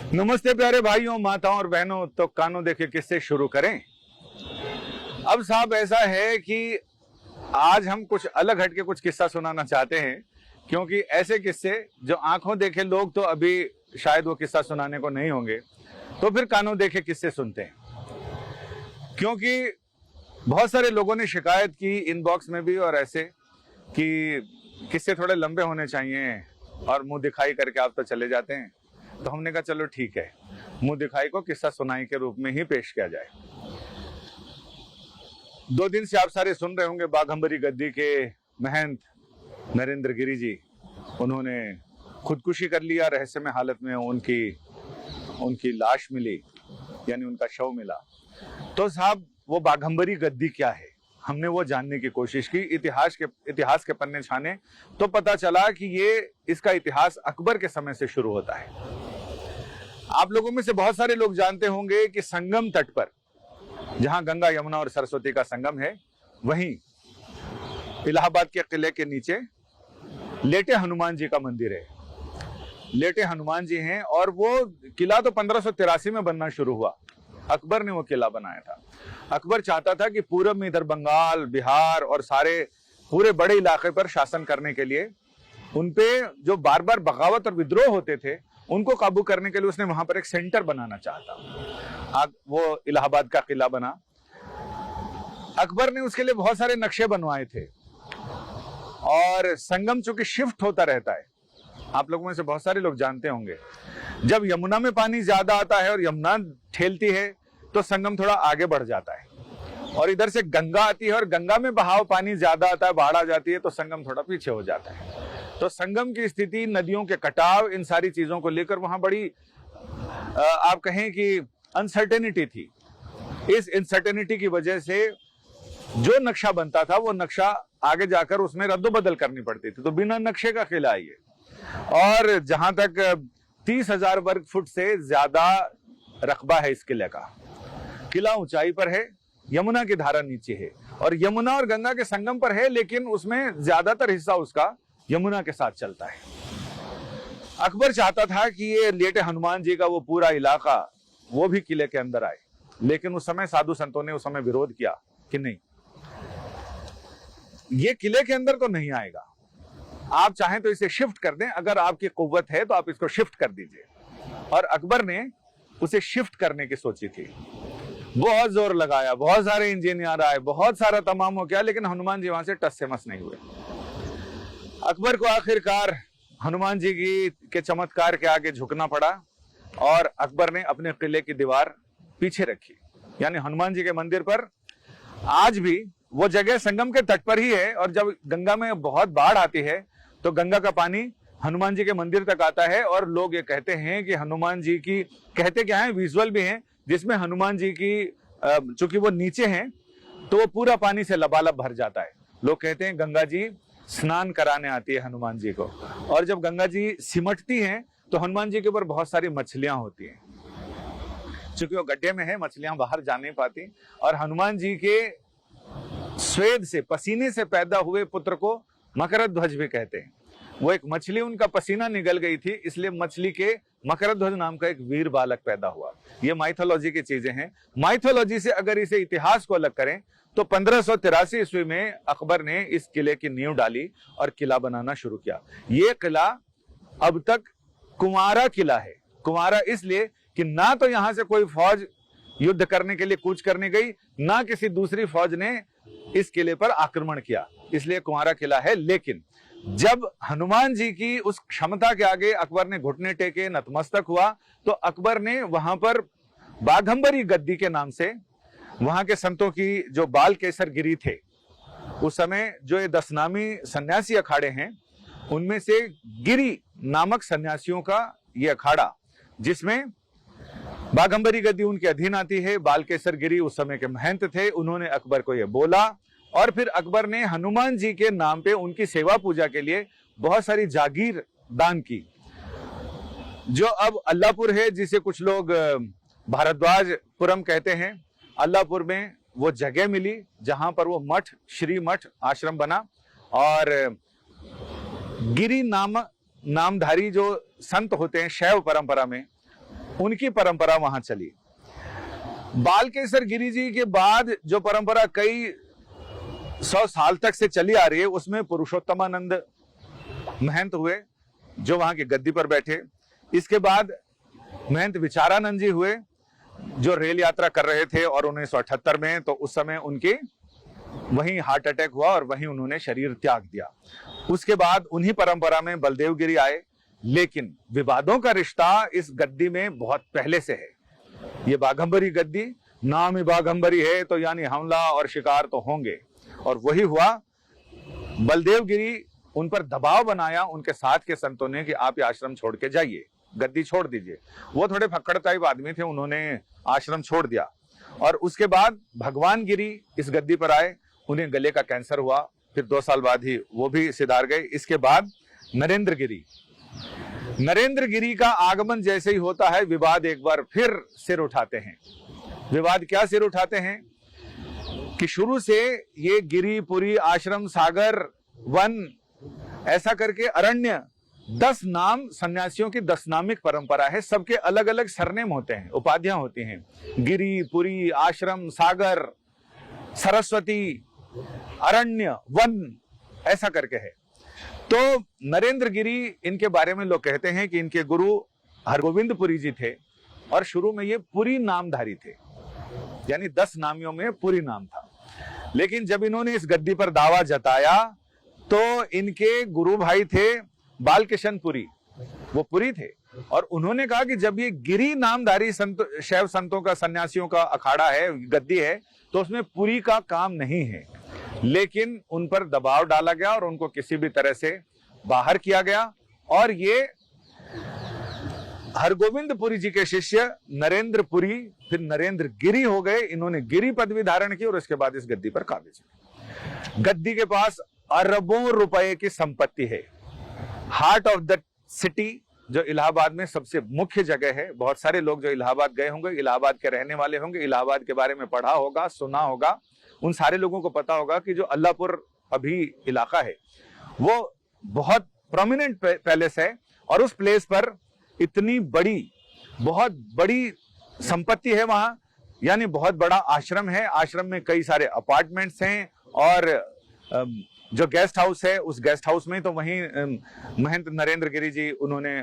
नमस्ते प्यारे भाइयों, माताओं और बहनों। तो कानों देखे किससे शुरू करें। अब साहब ऐसा है कि आज हम कुछ अलग हटके कुछ किस्सा सुनाना चाहते हैं, क्योंकि ऐसे किस्से जो आंखों देखे लोग तो अभी शायद वो किस्सा सुनाने को नहीं होंगे, तो फिर कानों देखे किस्से सुनते हैं। क्योंकि बहुत सारे लोगों ने शिकायत की इनबॉक्स में भी और ऐसे कि किस्से थोड़े लंबे होने चाहिए और मुंह दिखाई करके आप तो चले जाते हैं। तो हमने कहा चलो ठीक है, मुंह दिखाई को किस्सा सुनाई के रूप में ही पेश किया जाए। 2 दिन से आप सारे सुन रहे होंगे, बाघंबरी गद्दी के महंत नरेंद्र गिरी जी, उन्होंने खुदकुशी कर लिया। रहस्यमय हालत में उनकी लाश मिली, यानी उनका शव मिला। तो साहब वो बाघंबरी गद्दी क्या है, हमने वो जानने की कोशिश की। इतिहास के पन्ने छाने तो पता चला कि इसका इतिहास अकबर के समय से शुरू होता है। आप लोगों में से बहुत सारे लोग जानते होंगे कि संगम तट पर, जहां गंगा यमुना और सरस्वती का संगम है, वहीं इलाहाबाद के किले के नीचे लेटे हनुमान जी का मंदिर है। लेटे हनुमान जी हैं और वो किला तो 1583 में बनना शुरू हुआ। अकबर ने वो किला बनाया था। अकबर चाहता था कि पूरब में इधर बंगाल, बिहार और सारे पूरे बड़े इलाके पर शासन करने के लिए उनपे जो बार बार बगावत और विद्रोह होते थे, उनको काबू करने के लिए उसने वहां पर एक सेंटर बनाना चाहता। वो इलाहाबाद का किला बना। अकबर ने उसके लिए बहुत सारे नक्शे बनवाए थे। और संगम चूंकि शिफ्ट होता रहता है, आप लोगों में से बहुत सारे लोग जानते होंगे, जब यमुना में पानी ज्यादा आता है और यमुना ठेलती है तो संगम थोड़ा आगे बढ़ जाता है, और इधर से गंगा आती है और गंगा में बहाव पानी ज्यादा आता है, बाढ़ आ जाती है, तो संगम थोड़ा पीछे हो जाता है। तो संगम की स्थिति, नदियों के कटाव, इन सारी चीजों को लेकर वहां बड़ी आप कहें कि अनसर्टेनिटी थी। इस अनसर्टेनिटी की वजह से जो नक्शा बनता था वो नक्शा आगे जाकर उसमें रद्दोबदल करनी पड़ती थी। तो बिना नक्शे का किला है ये। और जहां तक 30,000 वर्ग फुट से ज्यादा रकबा है इस किले का। किला ऊंचाई पर है, यमुना की धारा नीचे है और यमुना और गंगा के संगम पर है, लेकिन उसमें ज्यादातर हिस्सा उसका यमुना के साथ चलता है। अकबर चाहता था कि ये लेटे हनुमान जी का वो पूरा इलाका वो भी किले के अंदर आए, लेकिन उस समय साधु संतों ने उस समय विरोध किया कि नहीं, ये किले के अंदर तो नहीं आएगा, आप चाहें तो इसे शिफ्ट कर दें, अगर आपकी कुव्वत है तो आप इसको शिफ्ट कर दीजिए। और अकबर ने उसे शिफ्ट करने की सोची थी। बहुत जोर लगाया, बहुत सारे इंजीनियर आए, बहुत सारा तमाम हो गया, लेकिन हनुमान जी वहां से टस से मस नहीं हुए। अकबर को आखिरकार हनुमान जी के चमत्कार के आगे झुकना पड़ा और अकबर ने अपने किले की दीवार पीछे रखी। यानी हनुमान जी के मंदिर पर आज भी वो जगह संगम के तट पर ही है, और जब गंगा में बहुत बाढ़ आती है तो गंगा का पानी हनुमान जी के मंदिर तक आता है। और लोग ये कहते हैं कि हनुमान जी की, कहते क्या है, विजुअल भी है, जिसमें हनुमान जी की चूंकि वो नीचे हैं तो वो पूरा पानी से लबालब भर जाता है। लोग कहते हैं गंगा जी स्नान कराने आती है हनुमान जी को, और जब गंगा जी सिमटती हैं तो हनुमान जी के ऊपर बहुत सारी मछलियां होती हैं। चूंकि वो गड्ढे में है, मछलियां बाहर जा नहीं पाती, और हनुमान जी के स्वेद से, पसीने से पैदा हुए पुत्र को मकरध्वज भी कहते हैं। वो एक मछली, उनका पसीना निकल गई थी, इसलिए मछली के मकरध्वज नाम का एक वीर बालक पैदा हुआ। ये माइथोलॉजी की चीजें हैं। माइथोलॉजी से अगर इसे इतिहास को अलग करें तो 1583 ईस्वी में अकबर ने इस किले की नींव डाली और किला बनाना शुरू किया। ये किला अब तक कुंवारा किला है। कुंवारा इसलिए कि ना तो यहां से कोई फौज युद्ध करने के लिए कूच करने गई, ना किसी दूसरी फौज ने इस किले पर आक्रमण किया, इसलिए कुंवारा किला है। लेकिन जब हनुमान जी की उस क्षमता के आगे अकबर ने घुटने टेके, नतमस्तक हुआ, तो अकबर ने वहां पर बाघंबरी गद्दी के नाम से वहां के संतों की, जो बाल केसर गिरी थे उस समय, जो ये 10 नामी सन्यासी अखाड़े हैं, उनमें से गिरी नामक सन्यासियों का ये अखाड़ा, जिसमें बाघंबरी गद्दी उनके अधीन आती है। बाल केसर गिरी उस समय के महंत थे, उन्होंने अकबर को यह बोला, और फिर अकबर ने हनुमान जी के नाम पे उनकी सेवा पूजा के लिए बहुत सारी जागीर दान की। जो अब अल्लाहपुर है, जिसे कुछ लोग भारद्वाजपुरम कहते हैं, अल्लाहपुर में वो जगह मिली जहां पर वो मठ, श्री मठ आश्रम बना। और गिरी नामधारी जो संत होते हैं शैव परंपरा में, उनकी परंपरा वहां चली। बालकेश्वर गिरी जी के बाद जो परंपरा कई 100 साल तक से चली आ रही है, उसमें पुरुषोत्तमानंद महंत हुए जो वहां की गद्दी पर बैठे। इसके बाद महंत विचारानंद जी हुए जो रेल यात्रा कर रहे थे, और 1978 में तो उस समय उनके वहीं हार्ट अटैक हुआ और वहीं उन्होंने शरीर त्याग दिया। उसके बाद उन्हीं परंपरा में बलदेव गिरी आए, लेकिन विवादों का रिश्ता इस गद्दी में बहुत पहले से है। ये बाघंबरी गद्दी, नाम ही बाघंबरी है तो यानी हमला और शिकार तो होंगे, और वही हुआ। बलदेव गिरी उन पर दबाव बनाया उनके साथ के संतों ने कि आप ये आश्रम छोड़ के जाइए, गद्दी छोड़ दीजिए। वो थोड़े फक्कड़ टाइप आदमी थे, उन्होंने आश्रम छोड़ दिया। और उसके बाद भगवान गिरी इस गद्दी पर आए, उन्हें गले का कैंसर हुआ, फिर 2 साल बाद ही वो भी सिधार गए। इसके बाद नरेंद्र गिरी का आगमन जैसे ही होता है, विवाद एक बार फिर सिर उठाते हैं। विवाद क्या सिर उठाते हैं कि शुरू से ये गिरिपुरी, आश्रम, सागर, वन, ऐसा करके अरण्य 10 नाम, सन्यासियों की 10 नामिक परंपरा है। सबके अलग अलग सरनेम होते हैं, उपाधियां होती हैं। गिरी, पुरी, आश्रम, सागर, सरस्वती, अरण्य, वन, ऐसा करके है। तो नरेंद्र गिरी, इनके बारे में लोग कहते हैं कि इनके गुरु हरगोविंद पुरी जी थे, और शुरू में ये पुरी नामधारी थे, यानी 10 नामियों में पुरी नाम था। लेकिन जब इन्होंने इस गद्दी पर दावा जताया तो इनके गुरु भाई थे बालकिशन पुरी, वो पुरी थे, और उन्होंने कहा कि जब ये गिरी नामधारी संत, शैव संतों का, सन्यासियों का अखाड़ा है, गद्दी है, तो उसमें पुरी का काम नहीं है। लेकिन उन पर दबाव डाला गया और उनको किसी भी तरह से बाहर किया गया, और ये हरगोविंद पुरी जी के शिष्य नरेंद्र पुरी फिर नरेंद्र गिरी हो गए। इन्होंने गिरी पदवी धारण की और इसके बाद इस गद्दी पर काबिज हुए। गद्दी के पास अरबों रुपए की संपत्ति है। हार्ट ऑफ द सिटी, जो इलाहाबाद में सबसे मुख्य जगह है। बहुत सारे लोग जो इलाहाबाद गए होंगे, इलाहाबाद के रहने वाले होंगे, इलाहाबाद के बारे में पढ़ा होगा, सुना होगा, उन सारे लोगों को पता होगा कि जो अल्लाहपुर अभी इलाका है वो बहुत प्रोमिनेंट पैलेस है, और उस प्लेस पर इतनी बड़ी, बहुत बड़ी संपत्ति है वहां, यानी बहुत बड़ा आश्रम है। आश्रम में कई सारे अपार्टमेंट्स हैं, और जो गेस्ट हाउस है, उस गेस्ट हाउस में तो वहीं महंत नरेंद्र गिरी जी, उन्होंने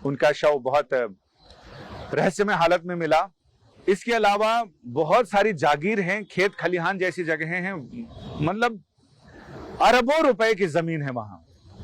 उनका शव बहुत रहस्यमय हालत में मिला। इसके अलावा बहुत सारी जागीर हैं, खेत खलिहान जैसी जगहें हैं, मतलब अरबों रुपए की जमीन है वहां।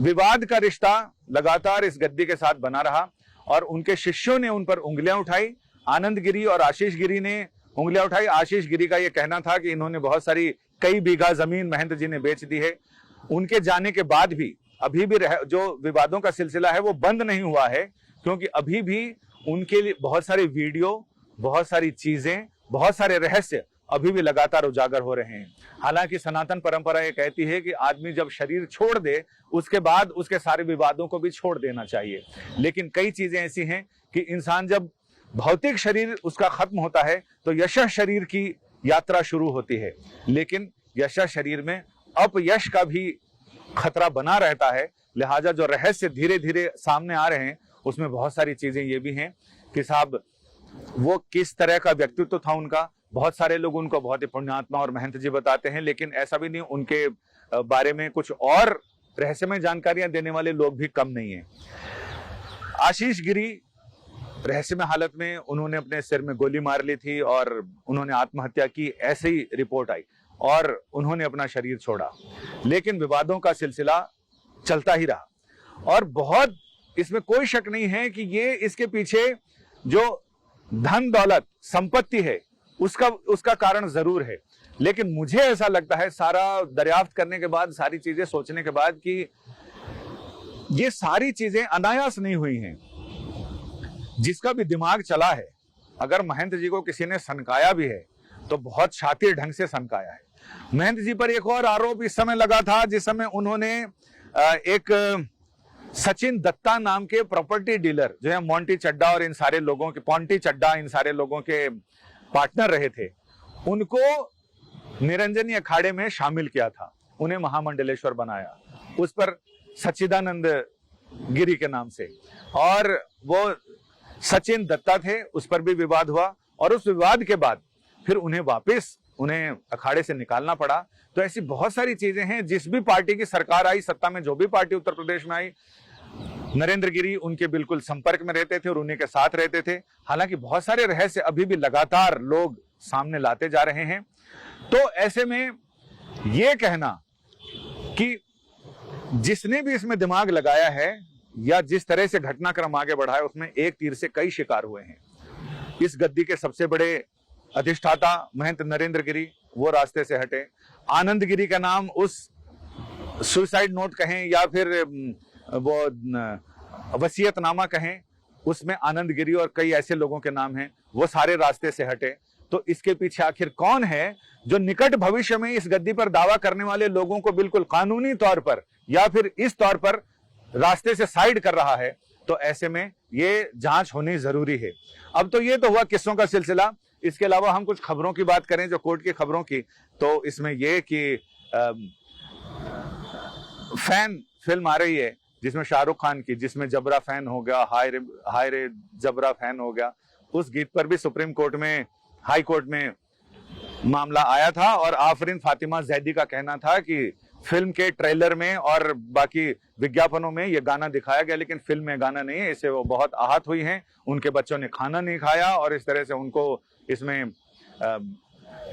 विवाद का रिश्ता लगातार इस गद्दी के साथ बना रहा, और उनके शिष्यों ने उन पर उंगलियां उठाई। आनंद गिरी और आशीष गिरी ने उंगलियां उठाई। आशीष गिरी का यह कहना था कि इन्होंने बहुत सारी, कई बीघा जमीन महंत जी ने बेच दी है। उनके जाने के बाद भी अभी भी जो विवादों का सिलसिला है वो बंद नहीं हुआ है, क्योंकि अभी भी उनके लिए बहुत सारे वीडियो, बहुत सारी चीजें, बहुत सारे रहस्य अभी भी लगातार उजागर हो रहे हैं। हालांकि सनातन परंपरा ये कहती है कि आदमी जब शरीर छोड़ दे उसके बाद उसके सारे विवादों को भी छोड़ देना चाहिए, लेकिन कई चीजें ऐसी हैं कि इंसान जब भौतिक शरीर उसका खत्म होता है तो यशः शरीर की यात्रा शुरू होती है, लेकिन यशः शरीर में अपयश का भी खतरा बना रहता है। लिहाजा जो रहस्य धीरे धीरे सामने आ रहे हैं उसमें बहुत सारी चीजें ये भी हैं कि साहब वो किस तरह का व्यक्तित्व था उनका। बहुत सारे लोग उनको बहुत ही पुण्यात्मा और महंत जी बताते हैं, लेकिन ऐसा भी नहीं, उनके बारे में कुछ और रहस्यमय जानकारियां देने वाले लोग भी कम नहीं है। आशीष गिरी रहस्यमय हालत में, उन्होंने अपने सिर में गोली मार ली थी और उन्होंने आत्महत्या की, ऐसे ही रिपोर्ट आई, और उन्होंने अपना शरीर छोड़ा। लेकिन विवादों का सिलसिला चलता ही रहा, और बहुत, इसमें कोई शक नहीं है कि ये इसके पीछे जो धन दौलत संपत्ति है उसका कारण जरूर है। लेकिन मुझे ऐसा लगता है, सारा दरियाफ्त करने के बाद, सारी चीजें सोचने के बाद, कि ये सारी चीजें अनायास नहीं हुई हैं। जिसका भी दिमाग चला है, अगर महंत जी को किसी ने सनकाया भी है तो बहुत शातिर ढंग से सनकाया है। महंत जी पर एक और आरोप इस समय लगा था जिस समय उन्होंने एक सचिन दत्ता नाम के प्रॉपर्टी डीलर जो है मोंटी चड्डा और इन सारे लोगों के, पॉन्टी चड्डा, इन सारे लोगों के पार्टनर रहे थे, उनको निरंजनी अखाड़े में शामिल किया था, उन्हें महामंडलेश्वर बनाया, उस पर सच्चिदानंद गिरी के नाम से। और वो सचिन दत्ता थे, उस पर भी विवाद हुआ और उस विवाद के बाद फिर उन्हें अखाड़े से निकालना पड़ा। तो ऐसी बहुत सारी चीजें हैं। जिस भी पार्टी की सरकार आई सत्ता में, जो भी पार्टी उत्तर प्रदेश में आई, नरेंद्र गिरी उनके बिल्कुल संपर्क में रहते थे और उन्हीं के साथ रहते थे। हालांकि बहुत सारे रहस्य अभी भी लगातार लोग सामने लाते जा रहे हैं। तो ऐसे में यह कहना कि जिसने भी इसमें दिमाग लगाया है या जिस तरह से घटनाक्रम आगे बढ़ा है, उसमें एक तीर से कई शिकार हुए हैं। इस गद्दी के सबसे बड़े अधिष्ठाता महंत नरेंद्र गिरी, वो रास्ते से हटे। आनंद गिरी का नाम, उस सुसाइड नोट कहें या फिर वो वसीयतनामा कहें, उसमें आनंद गिरी और कई ऐसे लोगों के नाम हैं, वो सारे रास्ते से हटे। तो इसके पीछे आखिर कौन है जो निकट भविष्य में इस गद्दी पर दावा करने वाले लोगों को बिल्कुल कानूनी तौर पर या फिर इस तौर पर रास्ते से साइड कर रहा है? तो ऐसे में ये जांच होनी जरूरी है। अब तो ये तो हुआ किस्सों का सिलसिला। इसके अलावा हम कुछ खबरों की बात करें, जो कोर्ट की खबरों की, तो इसमें यह कि फैन फिल्म आ रही है जिसमें शाहरुख खान की, जिसमें जबरा फैन हो गया, हाय रे जबरा फैन हो गया, उस गीत पर भी सुप्रीम कोर्ट में, हाई कोर्ट में मामला आया था और आफरीन फातिमा जैदी का कहना था कि फिल्म के ट्रेलर में और बाकी विज्ञापनों में ये गाना दिखाया गया, लेकिन फिल्म में गाना नहीं है। इससे वो बहुत आहत हुई हैं। उनके बच्चों ने खाना नहीं खाया और इस तरह से उनको इसमें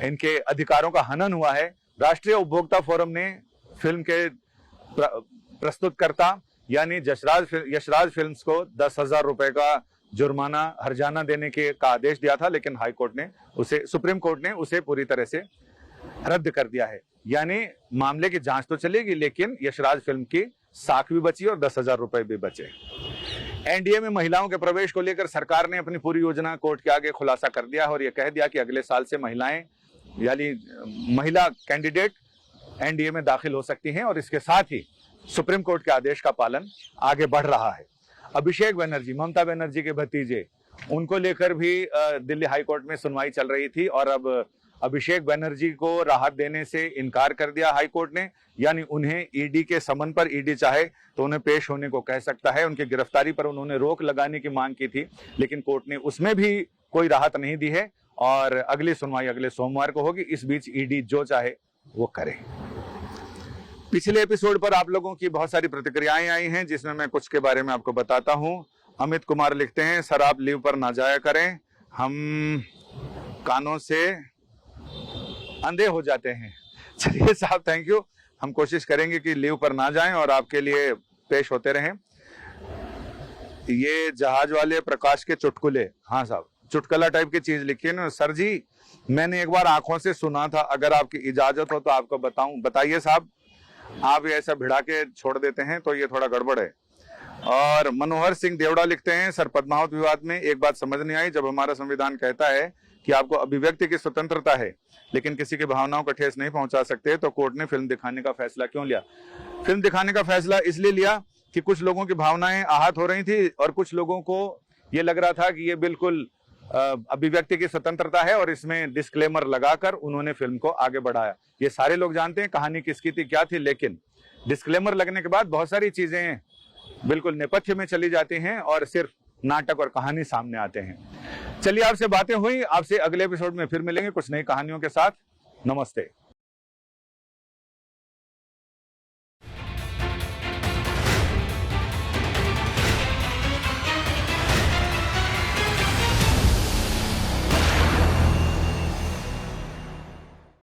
इनके अधिकारों का हनन हुआ है। राष्ट्रीय उपभोक्ता फोरम ने फिल्म के प्रस्तुतकर्ता यानी यशराज फिल्म्स को 10,000 रुपए का जुर्माना हर्जाना देने का आदेश दिया था, लेकिन हाई कोर्ट ने सुप्रीम कोर्ट ने उसे पूरी तरह से रद्द कर दिया है। यानी मामले की जांच तो चलेगी, लेकिन यशराज फिल्म की साख भी बची और 10,000 रुपए भी बचे। एनडीए में महिलाओं के प्रवेश को लेकर सरकार ने अपनी पूरी योजना कोर्ट के आगे खुलासा कर दिया और यह कह दिया कि अगले साल से महिलाएं यानी महिला कैंडिडेट एनडीए में दाखिल हो सकती हैं और इसके साथ ही सुप्रीम कोर्ट के आदेश का पालन आगे बढ़ रहा है। अभिषेक बनर्जी, ममता बनर्जी के भतीजे, उनको लेकर भी दिल्ली हाई कोर्ट में सुनवाई चल रही थी और अब अभिषेक बनर्जी को राहत देने से इनकार कर दिया हाई कोर्ट ने। यानी उन्हें ईडी के समन पर ईडी चाहे तो उन्हें पेश होने को कह सकता है। उनकी गिरफ्तारी पर उन्होंने रोक लगाने की मांग की थी, लेकिन कोर्ट ने उसमें भी कोई राहत नहीं दी है और अगली सुनवाई अगले सोमवार को होगी। इस बीच ईडी जो चाहे वो करे। पिछले एपिसोड पर आप लोगों की बहुत सारी प्रतिक्रियाएं आई हैं, जिसमें मैं कुछ के बारे में आपको बताता हूं। अमित कुमार लिखते हैं, सर आप लीव पर ना जाया करें, हम कानों से अंधे हो जाते हैं। चलिए साहब, थैंक यू। हम कोशिश करेंगे कि लीव पर ना जाएं और आपके लिए पेश होते रहें। ये जहाज वाले प्रकाश के चुटकुले, हाँ साहब, चुटकुला टाइप की चीज लिखी है ना। सर जी, मैंने एक बार आंखों से सुना था, अगर आपकी इजाजत हो तो आपको बताऊं। बताइए साहब, आप ऐसा भिड़ा के छोड़ देते हैं तो ये थोड़ा गड़बड़ है। और मनोहर सिंह देवड़ा लिखते हैं, सर पद्मावत विवाद में एक बात समझ नहीं आई, जब हमारा संविधान कहता है कि आपको अभिव्यक्ति की स्वतंत्रता है लेकिन किसी की भावनाओं को ठेस नहीं पहुंचा सकते, तो कोर्ट ने फिल्म दिखाने का फैसला क्यों लिया? फिल्म दिखाने का फैसला इसलिए लिया कि कुछ लोगों की भावनाएं आहत हो रही थी और कुछ लोगों को ये लग रहा था कि ये बिल्कुल अभिव्यक्ति की स्वतंत्रता है और इसमें डिस्क्लेमर लगाकर उन्होंने फिल्म को आगे बढ़ाया। ये सारे लोग जानते हैं कहानी किसकी थी, क्या थी, लेकिन डिस्क्लेमर लगने के बाद बहुत सारी चीजें बिल्कुल नेपथ्य में चली जाती हैं और सिर्फ नाटक और कहानी सामने आते हैं। चलिए, आपसे बातें हुई, आपसे अगले एपिसोड में फिर मिलेंगे कुछ नई कहानियों के साथ। नमस्ते।